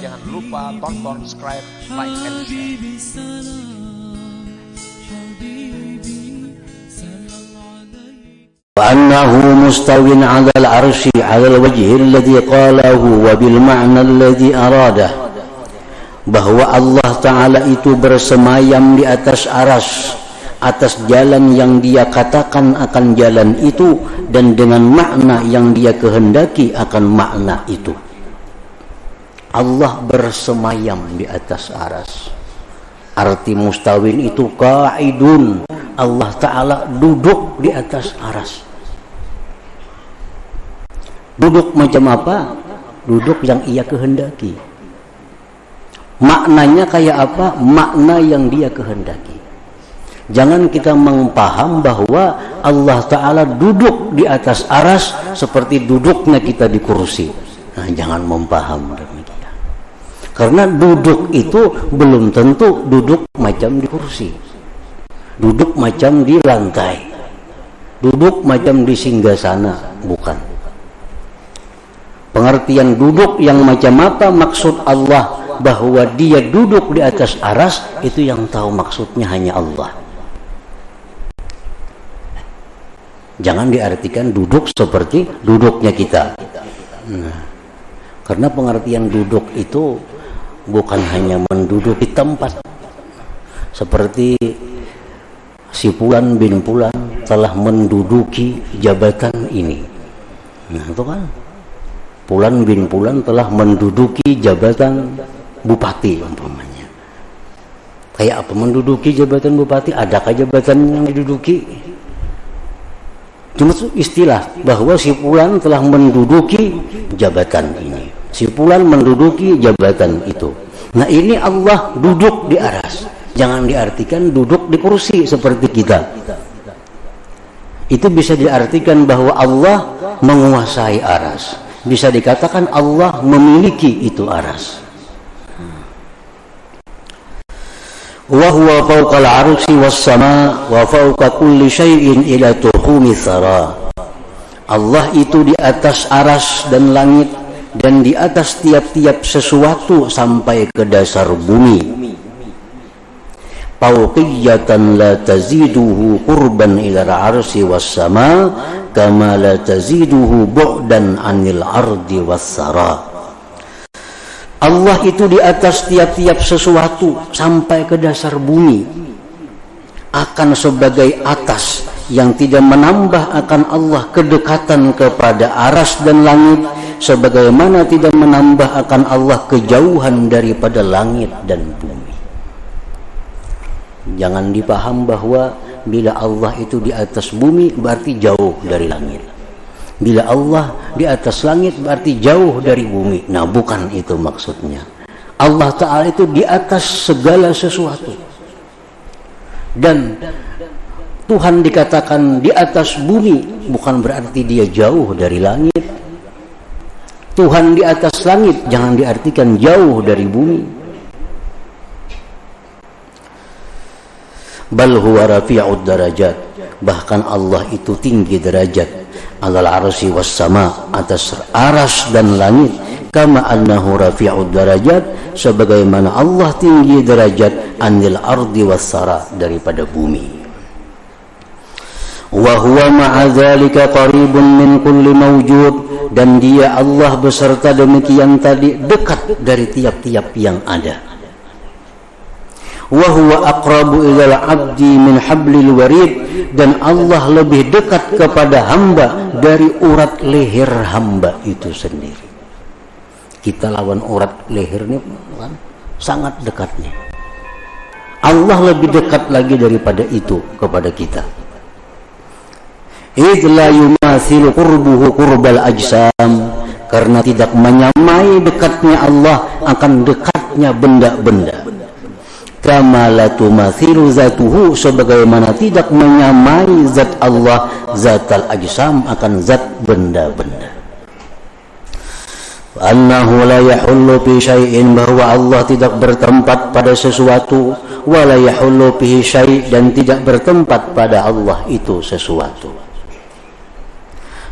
Jangan lupa tonton, subscribe, like, and share. وأنه مستو على العرش على الوجه الذي قاله وبالمعنى الذي أراده, bahwa Allah Ta'ala itu bersemayam di atas aras, atas jalan yang dia katakan akan jalan itu, dan dengan makna yang dia kehendaki akan makna itu. Allah bersemayam di atas aras. Arti mustawin itu qa'idun, Allah Ta'ala duduk di atas aras. Duduk macam apa? Duduk yang ia kehendaki. Maknanya kayak apa? Makna yang dia kehendaki. Jangan kita mempaham bahwa Allah Ta'ala duduk di atas aras seperti duduknya kita di kursi. Nah, jangan mempaham demikian. Karena duduk itu belum tentu duduk macam di kursi, duduk macam di lantai, duduk macam di singgasana, bukan. Pengertian duduk yang macam apa maksud Allah, bahwa dia duduk di atas aras, itu yang tahu maksudnya hanya Allah. Jangan diartikan duduk seperti duduknya kita. Nah, karena pengertian duduk itu bukan hanya menduduki tempat, seperti si Fulan bin Fulan telah menduduki jabatan ini. Nah, itu kan Fulan bin Fulan telah menduduki jabatan bupati umpamanya. Kayak apa menduduki jabatan bupati? Adakah jabatan yang diduduki? Cuma istilah bahwa si Fulan telah menduduki jabatan ini, si Fulan menduduki jabatan itu. Nah, ini Allah duduk di aras. Jangan diartikan duduk di kursi seperti kita. Itu bisa diartikan bahwa Allah menguasai aras. Bisa dikatakan Allah memiliki itu aras. Wa huwa fawqal 'arsyi was sama wa fawqa kulli syai'in ila tuhumi thara. Allah itu di atas aras dan langit, dan di atas tiap-tiap sesuatu sampai ke dasar bumi. Fawqiyatan la taziduhu qurban ila al-'arsyi was sama kama la taziduhu bu'dan 'anil ardi was sara. Allah itu di atas tiap-tiap sesuatu sampai ke dasar bumi, akan sebagai atas yang tidak menambah akan Allah kedekatan kepada aras dan langit, sebagaimana tidak menambah akan Allah kejauhan daripada langit dan bumi. Jangan dipaham bahwa bila Allah itu di atas bumi berarti jauh dari langit, bila Allah di atas langit berarti jauh dari bumi. Nah, bukan itu maksudnya. Allah Ta'ala itu di atas segala sesuatu. Dan Tuhan dikatakan di atas bumi bukan berarti dia jauh dari langit. Tuhan di atas langit jangan diartikan jauh dari bumi. Bal huwa rafi'ud darajat, bahkan Allah itu tinggi derajat, alal arsy was sama, atas aras dan langit, kama annahu rafi'ud darajat, sebagaimana Allah tinggi derajat anil ardi was sara, daripada bumi. Wa huwa ma'a dzalika qaribun min kulli mawjud, dan dia Allah beserta demikian tadi dekat dari tiap-tiap yang ada. Wa huwa aqrabu ilal abdi min hablil warid, dan Allah lebih dekat kepada hamba dari urat leher hamba itu sendiri. Kita lawan urat leher ini kan sangat dekatnya. Allah lebih dekat lagi daripada itu kepada kita. Idz la yumathilu qurbuhu qurbal ajsam, karena tidak menyamai dekatnya Allah akan dekatnya benda-benda. Kama la tumathilu zatuhu, sebagaimana tidak menyamai zat Allah zatal ajsam akan zat benda-benda. Annahu la yahullu fi syai'in, bahwa Allah tidak bertempat pada sesuatu, wa la yahullu fihi syai', dan tidak bertempat pada Allah itu sesuatu.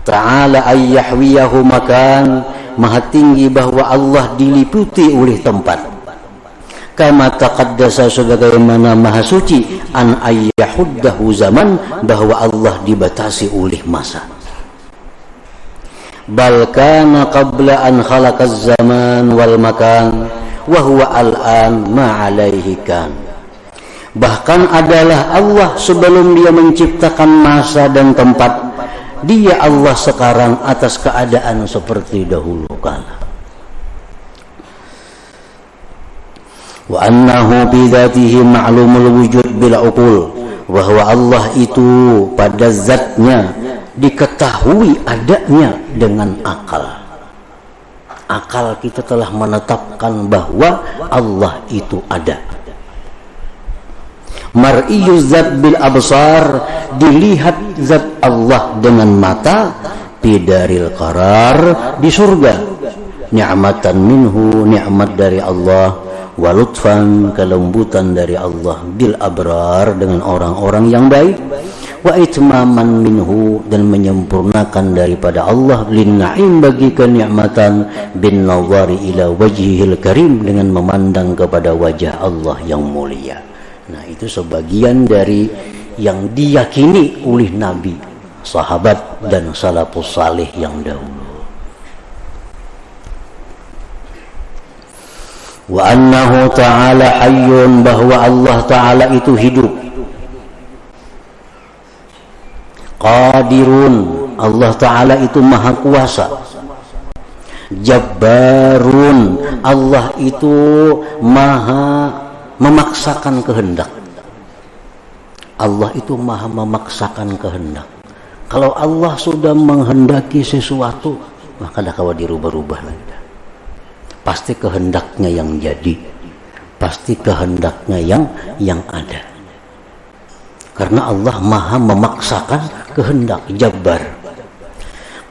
Ta'ala ayyahwiyahu makan, maha tinggi, bahwa Allah diliputi oleh tempat. Kama taqaddasa, sebagaimana maha suci, an ayyahuddahu zaman, bahwa Allah dibatasi oleh masa. Bal kana qabla an khalaqaz zaman wal makan wa huwa al-an ma alaihi kan. Bahkan adalah Allah sebelum dia menciptakan masa dan tempat, dia Allah sekarang atas keadaan seperti dahulu kala. Wa annahu bi dzatihi ma'lumul wujud bil uqul, bahwa Allah itu pada zatnya diketahui adanya dengan akal. Akal kita telah menetapkan bahwa Allah itu ada. Mar'iyuz zat bil absar, dilihat zat Allah dengan mata, bidaril qarar, di surga. Ni'matan minhu, nikmat dari Allah, walutfan, kelembutan dari Allah, bil abrar, dengan orang-orang yang baik, wa itmaman minhu, dan menyempurnakan daripada Allah, lin na'im, bagi kenikmatan, bin nazari ila wajhihil karim, dengan memandang kepada wajah Allah yang mulia. Nah, itu sebagian dari yang diyakini oleh Nabi, sahabat, dan salafus salih yang dahulu. Wa annahu ta'ala hayyun, bahwa Allah ta'ala itu hidup. Qadirun, Allah ta'ala itu maha kuasa. Jabbarun, Allah itu maha memaksakan kehendak. Allah itu maha memaksakan kehendak. Kalau Allah sudah menghendaki sesuatu, maka dah kawa dirubah-rubah lagi. Pasti kehendaknya yang jadi, pasti kehendaknya yang ada. Karena Allah maha memaksakan kehendak. Jabbar.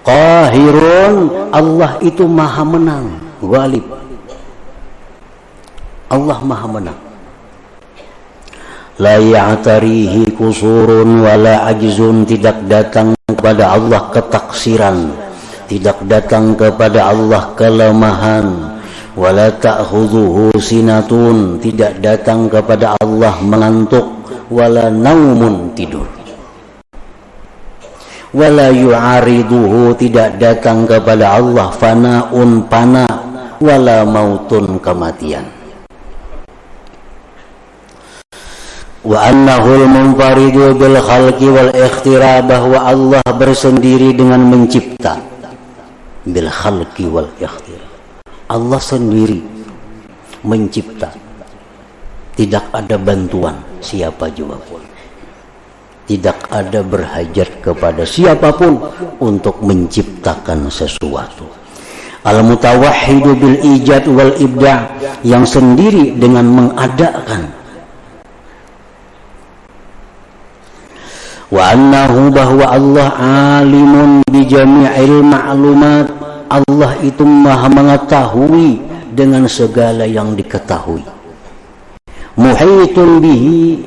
Qahirun, Allah itu maha menang, ghalib. Allah maha menang. La ya'tarihi kusurun wala ajzun, tidak datang kepada Allah ketaksiran, tidak datang kepada Allah kelemahan. Wala ta'khudhuhu sinatun, tidak datang kepada Allah mengantuk. Wala naumun, tidur. Wala yu'ariduhu, tidak datang kepada Allah fana'un, pana. Wala mautun, kematian. Wa annahul munfaridu bil khalqi wal ikhtira, bahwa Allah bersendiri dengan mencipta. Bil khalqi wal ikhtira, Allah sendiri mencipta, tidak ada bantuan siapa juga pun, tidak ada berhajat kepada siapapun untuk menciptakan sesuatu. Al-mutawahhidu bil ijad wal ibda', yang sendiri dengan mengadakan. Wa annahu, bahwa Allah alimun bi jami'il ma'lumat, Allah itu maha mengetahui dengan segala yang diketahui. Muhitun bihi,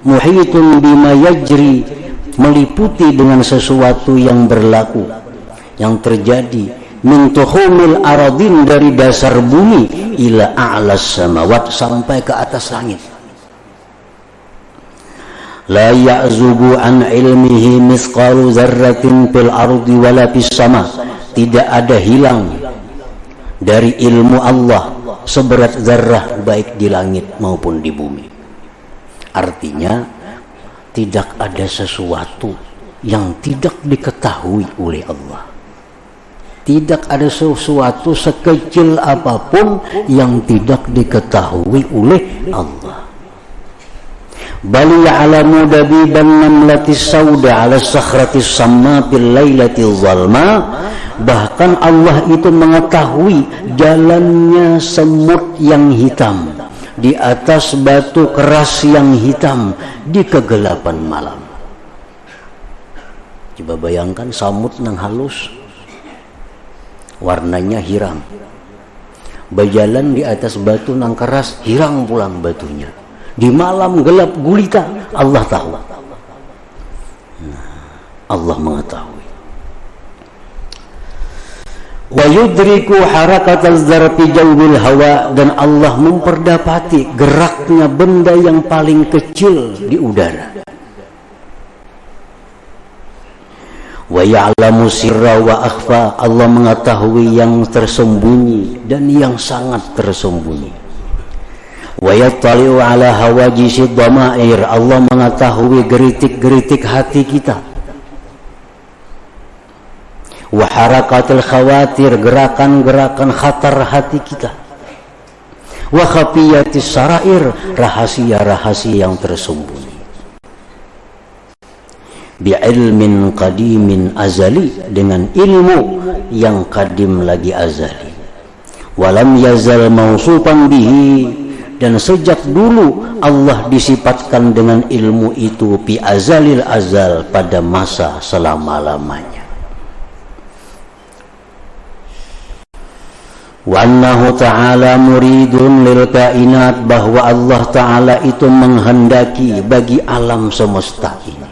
muhitun bima yajri, meliputi dengan sesuatu yang berlaku, yang terjadi. Min tuhumil aradin, dari dasar bumi, ila a'las samawat, sampai ke atas langit. La ya'zubu an ilmihi misqalu dzarratin fil ardi wala fis sama, tidak ada hilang dari ilmu Allah seberat zarrah, baik di langit maupun di bumi. Artinya tidak ada sesuatu yang tidak diketahui oleh Allah. Tidak ada sesuatu sekecil apapun yang tidak diketahui oleh Allah. Bal ya'lamu dabiban namlatis sauda 'ala sakhratis samma bil lailatil zalma, bahkan Allah itu mengetahui jalannya semut yang hitam di atas batu keras yang hitam di kegelapan malam. Coba bayangkan semut nang halus, warnanya hirang, berjalan di atas batu nang keras, hirang pulang batunya. Di malam gelap gulita, Allah tahu. Allah mengetahui. Wa yudriku harakatal zarfi jawbil hawa, dan Allah memperdapati geraknya benda yang paling kecil di udara. Wa ya'lamu sirra wa akhfa, Allah mengetahui yang tersembunyi dan yang sangat tersembunyi. Wa yattali'u ala hawajisid dhamair, Allah mengetahui geritik-geritik hati kita. Wa harakatil khawatir, gerakan-gerakan khatar hati kita. Wa khafiyatis sarair, rahasia-rahasia yang tersembunyi. Bi'ilmin qadimin azali, dengan ilmu yang kadim lagi azali. Walam yazal mausufan bihi, dan sejak dulu Allah disifatkan dengan ilmu itu bi azalil azal, pada masa selama-lamanya. Wa annahu ta'ala muridun lil kainat, bahwa Allah Ta'ala itu menghendaki bagi alam semesta ini.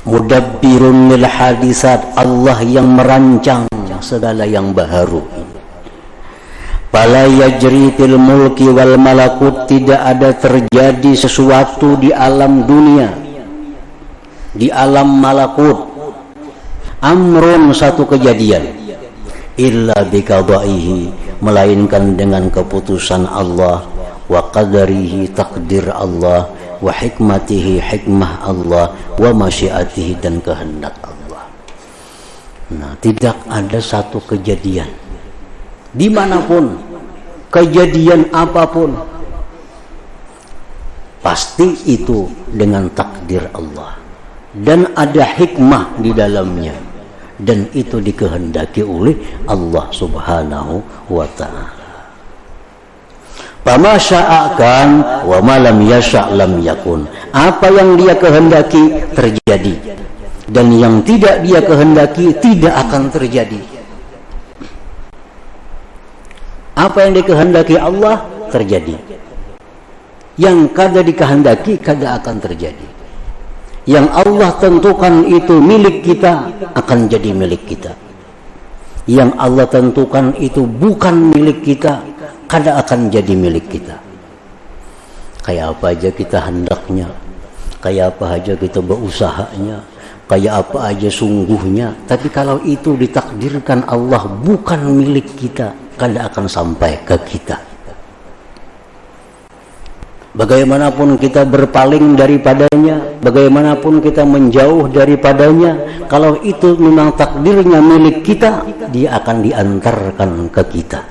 Mudabbirun lil hadisat, Allah yang merancang segala yang baharu ini. Fala yajri fil mulki wal malakut, tidak ada terjadi sesuatu di alam dunia, di alam malakut, amrun, satu kejadian, illa biqadaihi, melainkan dengan keputusan Allah, wa qadarihi, takdir Allah, wa hikmatihi, hikmah Allah, wa masyiatihi, dan kehendak Allah. Nah, tidak ada satu kejadian dimanapun, kejadian apapun, pasti itu dengan takdir Allah dan ada hikmah di dalamnya, dan itu dikehendaki oleh Allah Subhanahu wa ta'ala. Fama sya'akan wa ma lam yasha' lam yakun, apa yang dia kehendaki terjadi, dan yang tidak dia kehendaki tidak akan terjadi. Apa yang dikehendaki Allah terjadi, yang kada dikehendaki kada akan terjadi. Yang Allah tentukan itu milik kita akan jadi milik kita. Yang Allah tentukan itu bukan milik kita, kada akan jadi milik kita. Kayak apa aja kita hendaknya, kayak apa aja kita berusahanya, kayak apa aja sungguhnya, tapi kalau itu ditakdirkan Allah bukan milik kita, kada akan sampai ke kita. Bagaimanapun kita berpaling daripadanya, bagaimanapun kita menjauh daripadanya, kalau itu memang takdirnya milik kita, dia akan diantarkan ke kita.